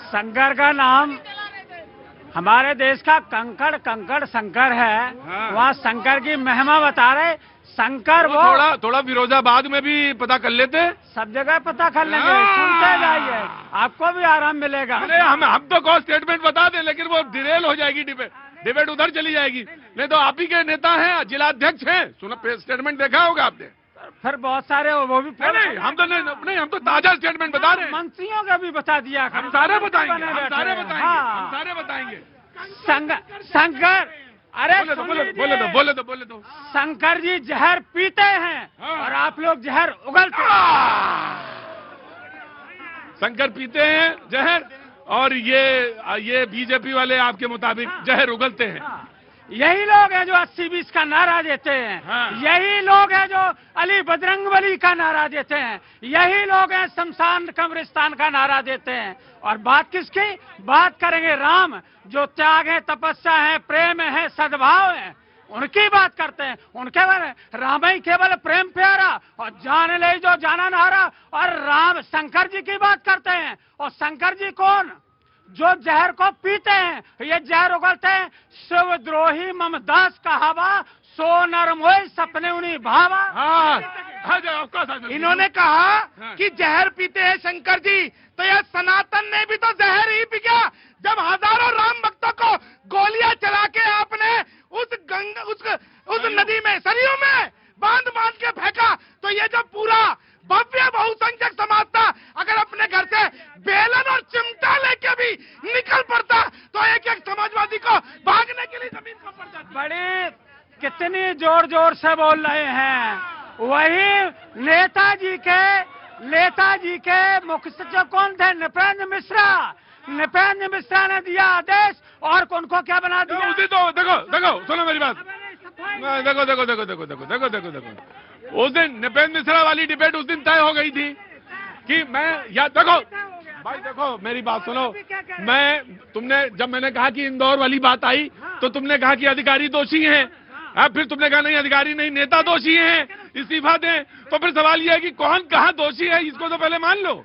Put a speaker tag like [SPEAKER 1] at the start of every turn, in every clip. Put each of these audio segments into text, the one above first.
[SPEAKER 1] शंकर का नाम हमारे देश का कंकड़ कंकड़ शंकर है।
[SPEAKER 2] हाँ।
[SPEAKER 1] वहाँ शंकर की महिमा बता रहे। शंकर वो
[SPEAKER 2] थोड़ा फिरोजाबाद में भी पता कर लेते।
[SPEAKER 1] सब जगह पता कर लेंगे, सुनते जाइए, आपको भी आराम मिलेगा।
[SPEAKER 2] अरे हम तो कौन स्टेटमेंट बता दें, लेकिन वो डिरेल हो जाएगी, डिबेट उधर चली जाएगी। नहीं तो आप ही के नेता हैं, जिलाध्यक्ष हैं, सुना स्टेटमेंट देखा होगा आपने।
[SPEAKER 1] फिर बहुत सारे वो भी
[SPEAKER 2] नहीं, हम तो ताजा स्टेटमेंट बता रहे हैं।
[SPEAKER 1] मंत्रियों का भी बता दिया।
[SPEAKER 2] हम सारे बताएंगे।
[SPEAKER 1] शंकर, अरे
[SPEAKER 2] बोले तो
[SPEAKER 1] शंकर जी जहर पीते हैं।
[SPEAKER 2] हाँ।
[SPEAKER 1] और आप लोग जहर उगलते हैं।
[SPEAKER 2] शंकर पीते हैं जहर, और ये बीजेपी वाले आपके मुताबिक जहर उगलते हैं।
[SPEAKER 1] यही लोग हैं जो 80-20 का नारा देते हैं।
[SPEAKER 2] हाँ।
[SPEAKER 1] यही लोग हैं जो अली बजरंगबली का नारा देते हैं। यही लोग हैं शमशान कब्रिस्तान का नारा देते हैं। और बात किसकी बात करेंगे? राम, जो त्याग है, तपस्या है, प्रेम है, सद्भाव है, उनकी बात करते हैं। उनके बारे राम ही केवल प्रेम प्यारा और जान ले जो जाना नारा। और राम शंकर जी की बात करते हैं। और शंकर जी कौन? जो जहर को पीते हैं। ये जहर उगलते हैं। शिवद्रोही ममदास कहावा, सो नरमोई सपने उन्हीं भावा।
[SPEAKER 3] इन्होंने कहा कि जहर पीते हैं शंकर जी, तो यह सनातन ने भी तो जहर ही पी गया। जब हजारों राम भक्तों को गोलियां चला के आपने उस नदी में, सरयू में बांध के फेंका, तो ये जो पूरा भव्य बहुसंख्यक समाज था, अगर अपने घर से बेलन और चिमटा लेके भी निकल पड़ता, तो एक समाजवादी को भागने के लिए जमीन को पड़ जाती।
[SPEAKER 1] बड़े कितनी जोर से बोल रहे हैं। वही नेताजी के मुख्य सचिव कौन थे? नृपेंद्र मिश्रा ने दिया आदेश, और उनको क्या बना दिया?
[SPEAKER 2] देखो सुनो मेरी बात। देखो उस दिन नृपेंद्र मिश्रा वाली डिबेट उस दिन तय हो गई थी कि देखो मेरी बात सुनो। जब मैंने कहा कि इंदौर वाली बात आई, तो तुमने कहा कि अधिकारी दोषी हैं। फिर तुमने कहा नहीं, अधिकारी नहीं, नेता दोषी हैं, इस्तीफा दें। तो फिर सवाल यह है कि कौन कहाँ दोषी है, इसको तो पहले मान लो।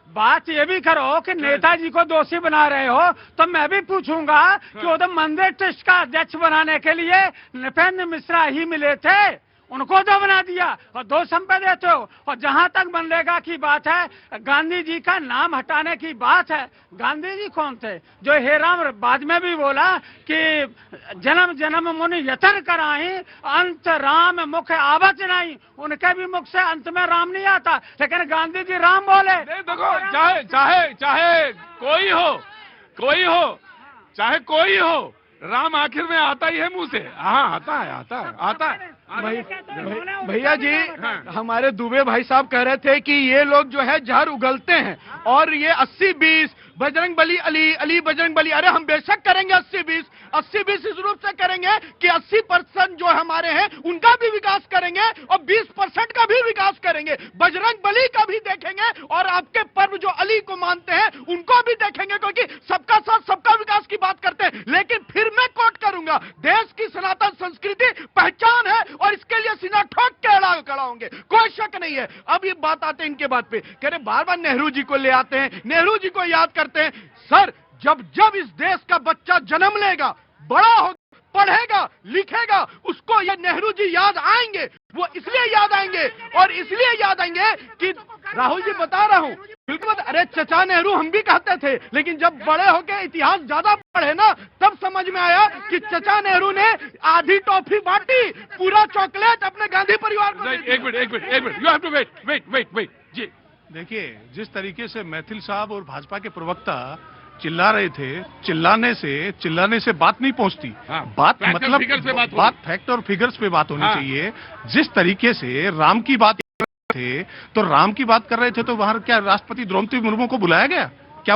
[SPEAKER 1] बात ये भी करो कि नेताजी को दोषी बना रहे हो, तो मैं भी पूछूंगा कि वो तो मंदिर ट्रस्ट का अध्यक्ष बनाने के लिए नृपेंद्र मिश्रा ही मिले थे, उनको तो बना दिया और दोष हम पे देते हो। और जहां तक मनरेगा की बात है, गांधी जी का नाम हटाने की बात है। गांधी जी कौन थे? जो हेराम बाद में भी बोला कि जन्म जन्म मुनि यतन कराई, अंत राम मुख आवत नहीं। उनके भी मुख से अंत में राम नहीं आता, लेकिन गांधी जी राम बोले।
[SPEAKER 2] देखो चाहे कोई हो, राम आखिर में आता ही है मुंह से। हाँ, आता है।
[SPEAKER 3] भैया जी, हमारे दुबे भाई साहब कह रहे थे कि ये लोग जो है जहर उगलते हैं, और ये 80-20 बजरंग बली अली बजरंग बली। अरे हम बेशक करेंगे 80-20 इस रूप से करेंगे कि 80% जो हमारे हैं उनका भी विकास करेंगे और 20% का भी विकास करेंगे। बजरंग बली का भी देखेंगे और आपके पर्व जो अली को मानते हैं उनको भी देखेंगे, क्योंकि सबका साथ सबका विकास की बात करते हैं। लेकिन फिर मैं कोट करूंगा, देश की सनातन संस्कृति पहचान है और इसके लिए सीना ठोक के खड़ा होंगे, कोई शक नहीं है। अब ये बात आते हैं इनके बात पे, कह रहे बार बार नेहरू जी को ले आते हैं, नेहरू जी को याद करते हैं। सर, जब इस देश का बच्चा जन्म लेगा, बड़ा होगा, पढ़ेगा, लिखेगा, उसको ये नेहरू जी याद आएंगे। वो इसलिए याद आएंगे कि राहुल जी बता रहा हूं, बिल्कुल। अरे चचा नेहरू हम भी कहते थे, लेकिन जब बड़े होके इतिहास ज्यादा पढ़े ना, तब समझ में आया कि चचा नेहरू ने आधी टॉफी बांटी, पूरा चॉकलेट अपने गांधी परिवार को।
[SPEAKER 2] एक minute, you have to wait ji.
[SPEAKER 4] देखिए, जिस तरीके से मैथिल साहब और भाजपा के प्रवक्ता चिल्ला रहे थे, चिल्लाने से बात नहीं पहुंचती। बात मतलब फैक्ट और फिगर्स पे बात होनी चाहिए। जिस तरीके से राम की बात थे, तो राम की बात कर रहे थे, तो वहां क्या राष्ट्रपति द्रौपदी मुर्मू को बुलाया गया? क्या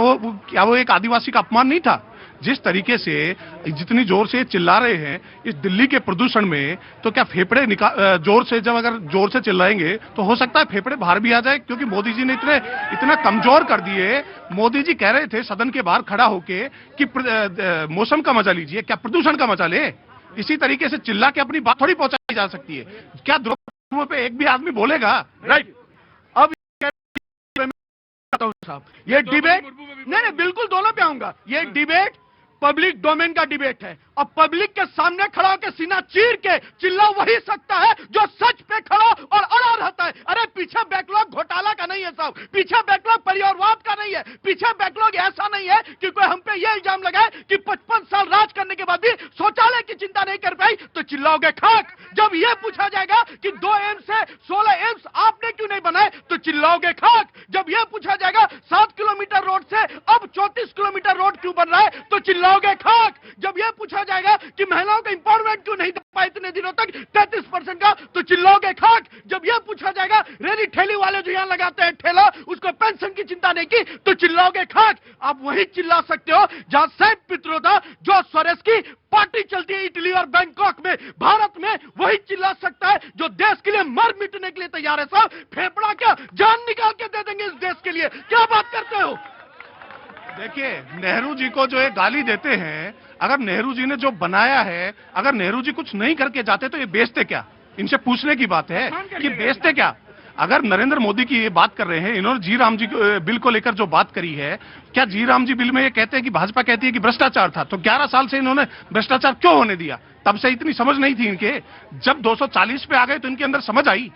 [SPEAKER 4] वो एक आदिवासी का अपमान नहीं था? जिस तरीके से जितनी जोर से चिल्ला रहे हैं इस दिल्ली के प्रदूषण में, तो क्या फेफड़े अगर जोर से चिल्लाएंगे तो हो सकता है फेफड़े बाहर भी आ जाए, क्योंकि मोदी जी ने इतना कमजोर कर दिए। मोदी जी कह रहे थे सदन के बाहर खड़ा होके कि मौसम का मजा लीजिए, क्या प्रदूषण का मजा ले? इसी तरीके से चिल्ला के अपनी बात थोड़ी पहुंचाई जा सकती है। क्या द्रौपदी पे एक भी आदमी बोलेगा? राइट। अब
[SPEAKER 3] साहब, ये डिबेट नहीं, बिल्कुल दोनों पे आऊंगा। ये डिबेट पब्लिक डोमेन का डिबेट है और पब्लिक के सामने खड़ा होकर सीना चीर के चिल्ला वही सकता है जो सच पे खड़ा और अड़ा रहता है। अरे पीछे बैकलॉग घोटाला का नहीं है साहब, पीछे बैकलॉग परिवारवाद का नहीं है, पीछे बैकलॉग ऐसा नहीं है कि कोई हम पे यह इल्जाम लगाए कि 55 साल राज करने के बाद भी शौचालय की चिंता नहीं कर पाई तो चिल्लाओगे खाक। जब यह पूछा जाएगा कि 2 एम्स से 16 एम्स आपने क्यों नहीं बनाए तो चिल्लाओगे खाक। जब यह पूछा जाएगा 7 किलोमीटर रोड से अब 34 किलोमीटर रोड क्यों बन रहा है तो चिल्लाओगे खाक। जब यह पूछा जाएगा कि महिलाओं का इंपावरमेंट क्यों नहीं दे पाए इतने दिनों तक 33% का तो चिल्लाओगे खाक। जब यह पूछा जाएगा रेली ठेली वाले जो यहां लगाते हैं ठेला उसको पेंशन की चिंता नहीं की तो चिल्लाओगे खाक। आप वही चिल्ला सकते हो जहां सैम पित्रोदा जो सोरेस की पार्टी चलती है इटली और बैंकॉक में, भारत में वही चिल्ला सकता है जो देश के लिए मर मिटने के लिए तैयार है। साहब फेफड़ा क्या जान निकाल के दे देंगे इस देश के लिए, क्या बात करते हो।
[SPEAKER 4] देखिए नेहरू जी को जो ये गाली देते हैं, अगर नेहरू जी ने जो बनाया है, अगर नेहरू जी कुछ नहीं करके जाते तो ये बेचते क्या? इनसे पूछने की बात है कि बेचते क्या। अगर नरेंद्र मोदी की ये बात कर रहे हैं, इन्होंने जी राम जी बिल को लेकर जो बात करी है, क्या जी राम जी बिल में ये कहते हैं कि भाजपा कहती है कि भ्रष्टाचार था, तो 11 साल से इन्होंने भ्रष्टाचार क्यों होने दिया? तब से इतनी समझ नहीं थी इनके, जब 240 पे आ गए तो इनके अंदर समझ आई।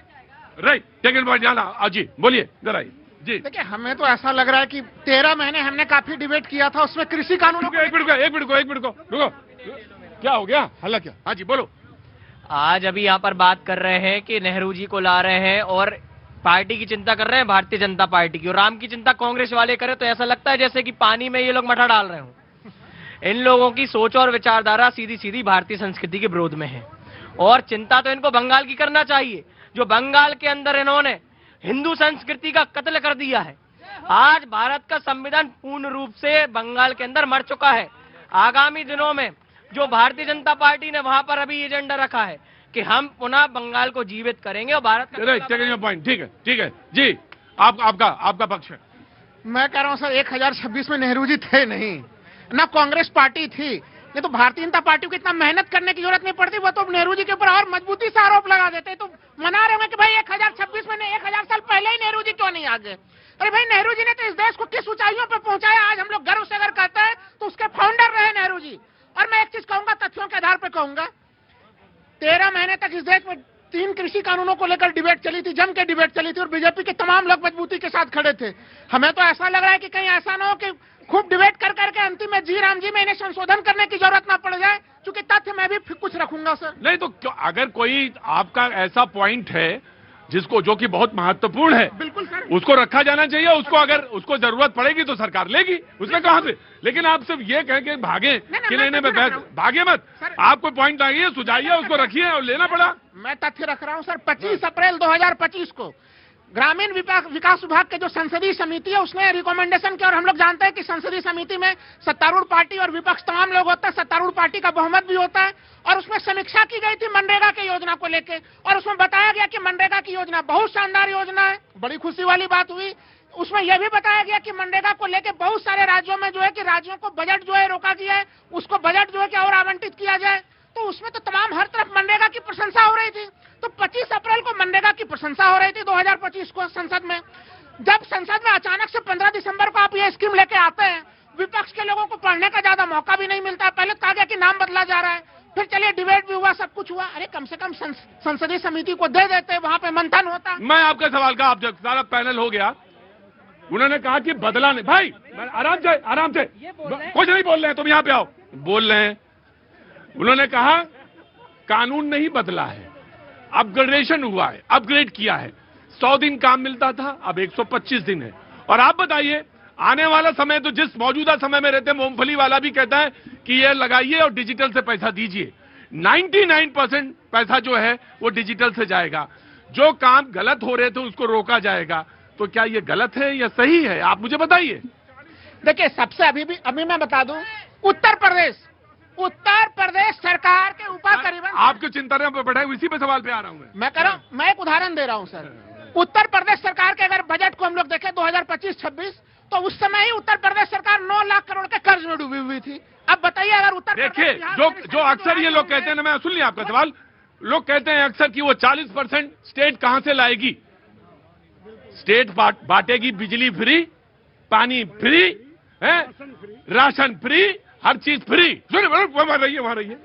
[SPEAKER 2] राइट, टेकन पॉइंट जाना जी, बोलिए जरा जी।
[SPEAKER 5] देखिए हमें तो ऐसा लग रहा है कि 13 महीने हमने काफी डिबेट किया था, उसमें कृषि कानून।
[SPEAKER 2] एक मिनट को रुको, क्या हो गया, हल्ला क्या? हाँ जी बोलो।
[SPEAKER 6] आज अभी यहाँ पर बात कर रहे हैं कि नेहरू जी को ला रहे हैं और पार्टी की चिंता कर रहे हैं, भारतीय जनता पार्टी की, और राम की चिंता कांग्रेस वाले करें तो ऐसा लगता है जैसे कि पानी में ये लोग मठा डाल रहे हो। इन लोगों की सोच और विचारधारा सीधी सीधी भारतीय संस्कृति के विरोध में है और चिंता तो इनको बंगाल की करना चाहिए, जो बंगाल के अंदर इन्होंने हिंदू संस्कृति का कत्ल कर दिया है। आज भारत का संविधान पूर्ण रूप से बंगाल के अंदर मर चुका है। आगामी दिनों में जो भारतीय जनता पार्टी ने वहां पर अभी एजेंडा रखा है कि हम पुनः बंगाल को जीवित करेंगे और भारत का
[SPEAKER 2] पॉइंट। ठीक है जी, आपका पक्ष है।
[SPEAKER 5] मैं कह रहा हूं सर 1026 में नेहरू जी थे नहीं, ना कांग्रेस पार्टी थी, ये तो भारतीय जनता पार्टी को इतना मेहनत करने की जरूरत नहीं पड़ती, वो तो नेहरू जी के ऊपर और मजबूती से आरोप लगा देते। तो मना रहे हैं कि भाई 1026 में 1000 साल पहले ही नेहरू जी क्यों नहीं आ गए। अरे भाई नेहरू जी ने तो इस देश को किस ऊंचाइयों पर पहुंचाया, आज हम लोग गर्व से अगर कहते हैं तो उसके फाउंडर रहे नेहरू जी। और मैं एक चीज कहूंगा, तथ्यों के आधार पर कहूंगा, 13 महीने तक इस देश में 3 कृषि कानूनों को लेकर डिबेट चली थी, जम के डिबेट चली थी और बीजेपी के तमाम लोग मजबूती के साथ खड़े थे। हमें तो ऐसा लग रहा है कि कहीं ऐसा ना हो कि खूब डिबेट कर करके अंतिम में जी राम जी में इन्हें संशोधन करने की जरूरत ना पड़ जाए, क्योंकि तथ्य मैं भी कुछ रखूंगा सर।
[SPEAKER 2] नहीं तो अगर कोई आपका ऐसा पॉइंट है जिसको जो कि बहुत महत्वपूर्ण है,
[SPEAKER 5] बिल्कुल सर,
[SPEAKER 2] उसको रखा जाना चाहिए। उसको अगर उसको जरूरत पड़ेगी तो सरकार लेगी, उसमें कहां से। लेकिन आप सिर्फ ये कह के भागे कि नहीं भागे मत, आप कोई पॉइंट लाइए, सुझाइए, उसको रखिए और लेना पड़ा।
[SPEAKER 5] मैं तथ्य रख रहा हूं सर। 25 अप्रैल 2025 को ग्रामीण विकास विभाग के जो संसदीय समिति है उसने रिकमेंडेशन किया, और हम लोग जानते हैं कि संसदीय समिति में सत्तारूढ़ पार्टी और विपक्ष तमाम लोग होता है, सत्तारूढ़ पार्टी का बहुमत भी होता है, और उसमें समीक्षा की गई थी मनरेगा की योजना को लेकर, और उसमें बताया गया कि मनरेगा की योजना बहुत शानदार योजना है, बड़ी खुशी वाली बात हुई। उसमें यह भी बताया गया कि मनरेगा को लेकर बहुत सारे राज्यों में जो है कि राज्यों को बजट जो है रोका गया है, उसको बजट जो है कि और आवंटित किया जाए। तो उसमें तो तमाम हर तरफ मनरेगा की प्रशंसा हो रही थी। तो 25 अप्रैल को मनरेगा की प्रशंसा हो रही थी 2025 को संसद में। जब संसद में अचानक से 15 दिसंबर को आप ये स्कीम लेके आते हैं, विपक्ष के लोगों को पढ़ने का ज्यादा मौका भी नहीं मिलता है। पहले कहा गया कि नाम बदला जा रहा है, फिर चलिए डिबेट भी हुआ, सब कुछ हुआ। अरे कम से कम संसदीय समिति को दे देते, वहां पे मंथन होता।
[SPEAKER 2] मैं आपका सवाल का, आप जब सारा पैनल हो गया, उन्होंने कहा कि बदला नहीं। भाई आराम से कुछ नहीं बोल रहे हैं, तुम यहाँ पे आओ, बोल रहे हैं। उन्होंने कहा कानून नहीं बदला है, अपग्रेडेशन हुआ है, अपग्रेड किया है। 100 दिन काम मिलता था, अब 125 दिन है। और आप बताइए आने वाला समय, तो जिस मौजूदा समय में रहते, मूंगफली वाला भी कहता है कि ये लगाइए और डिजिटल से पैसा दीजिए। 99% पैसा जो है वो डिजिटल से जाएगा। जो काम गलत हो रहे थे उसको रोका जाएगा। तो क्या ये गलत है या सही है, आप मुझे बताइए।
[SPEAKER 5] देखिए सबसे अभी मैं बता दूं, उत्तर प्रदेश सरकार के ऊपर करीबन,
[SPEAKER 2] आपको चिंता में बैठा, इसी पे सवाल पे आ रहा हूं
[SPEAKER 5] मैं कह रहा हूं, मैं एक उदाहरण दे रहा हूं सर। उत्तर प्रदेश सरकार के अगर बजट को हम लोग देखें 2025-26, तो उस समय ही उत्तर प्रदेश सरकार 9 लाख करोड़ के कर्ज में डूबी हुई थी। अब बताइए अगर उत्तर
[SPEAKER 2] देखिए जो अक्सर ये लोग कहते हैं ना, मैं सुन लिया आपका सवाल, लोग कहते हैं अक्सर कि वो 40% स्टेट कहां से लाएगी। स्टेट बांटेगी बिजली फ्री पानी फ्री है, राशन फ्री, हर चीज फ्री। सुनिए, वहां रहिए, वहां रहिए।